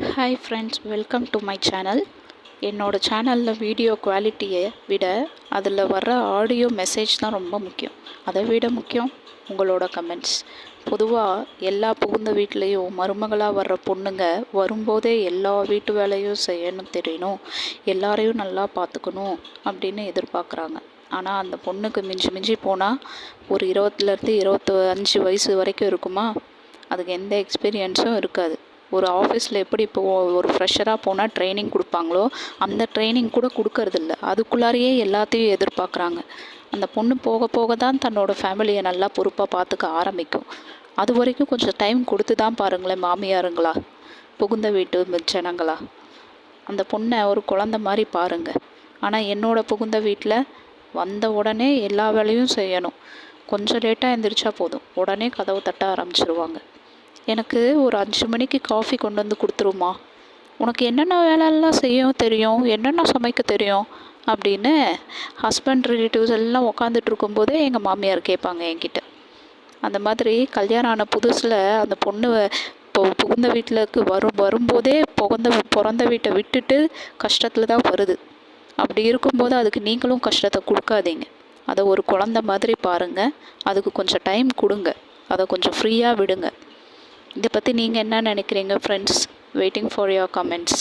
Hi friends, welcome to my channel. என்னோடய சேனலில் video குவாலிட்டியை விட அதில் வர்ற ஆடியோ மெசேஜ் தான் ரொம்ப முக்கியம். அதை விட முக்கியம் உங்களோட கமெண்ட்ஸ். பொதுவாக எல்லா புகுந்த வீட்லேயும் மருமகளாக வர்ற பொண்ணுங்க வரும்போதே எல்லா வீட்டு வேலையும் செய்யணும் தெரியணும், எல்லாரையும் நல்லா பார்த்துக்கணும் அப்படின்னு எதிர்பார்க்குறாங்க. ஆனால் அந்த பொண்ணுக்கு மிஞ்சி மிஞ்சி போனால் ஒரு 20லேருந்து 25 வயசு வரைக்கும் இருக்குமா, அதுக்கு எந்த எக்ஸ்பீரியன்ஸும் இருக்காது. ஒரு ஆஃபீஸில் எப்படி ஒரு ஃப்ரெஷராக போனால் ட்ரைனிங் கொடுப்பாங்களோ அந்த ட்ரைனிங் கூட கொடுக்கறதில்ல. அதுக்குள்ளாரையே எல்லாத்தையும் எதிர்பார்க்குறாங்க. அந்த பொண்ணு போக போக தான் தன்னோட ஃபேமிலியை நல்லா பொறுப்பாக பார்த்துக்க ஆரம்பிக்கும். அது வரைக்கும் கொஞ்சம் டைம் கொடுத்து தான் பாருங்களேன், மாமியாருங்களா புகுந்த வீட்டு ஜனங்களா. அந்த பொண்ணை ஒரு குழந்த மாதிரி பாருங்கள். ஆனால் என்னோடய புகுந்த வீட்டில் வந்த உடனே எல்லா வேலையும் செய்யணும். கொஞ்சம் லேட்டாக எழுந்திரிச்சா போதும், உடனே கதவு தட்ட ஆரம்பிச்சிருவாங்க. எனக்கு ஒரு 5 மணிக்கு காஃபி கொண்டு வந்து கொடுத்துருமா, உனக்கு என்னென்ன வேலையெல்லாம் செய்ய தெரியும், என்னென்ன சமைக்க தெரியும் அப்படின்னு ஹஸ்பண்ட் ரிலேட்டிவ்ஸ் எல்லாம் உக்காந்துட்டு இருக்கும்போதே எங்கள் மாமியார் கேட்பாங்க என்கிட்ட. அந்த மாதிரி கல்யாணம் ஆன புதுசில் அந்த பொண்ணு இப்போ புகுந்த வீட்டிலுக்கு வரும்போதே பிறந்த வீட்டை விட்டுட்டு கஷ்டத்தில் தான் வருது. அப்படி இருக்கும்போது அதுக்கு நீங்களும் கஷ்டத்தை கொடுக்காதீங்க. அதை ஒரு குழந்த மாதிரி பாருங்கள். அதுக்கு கொஞ்சம் டைம் கொடுங்க, அதை கொஞ்சம் ஃப்ரீயாக விடுங்க. இதை பற்றி நீங்கள் என்ன நினைக்கிறீங்க friends? Waiting for your comments.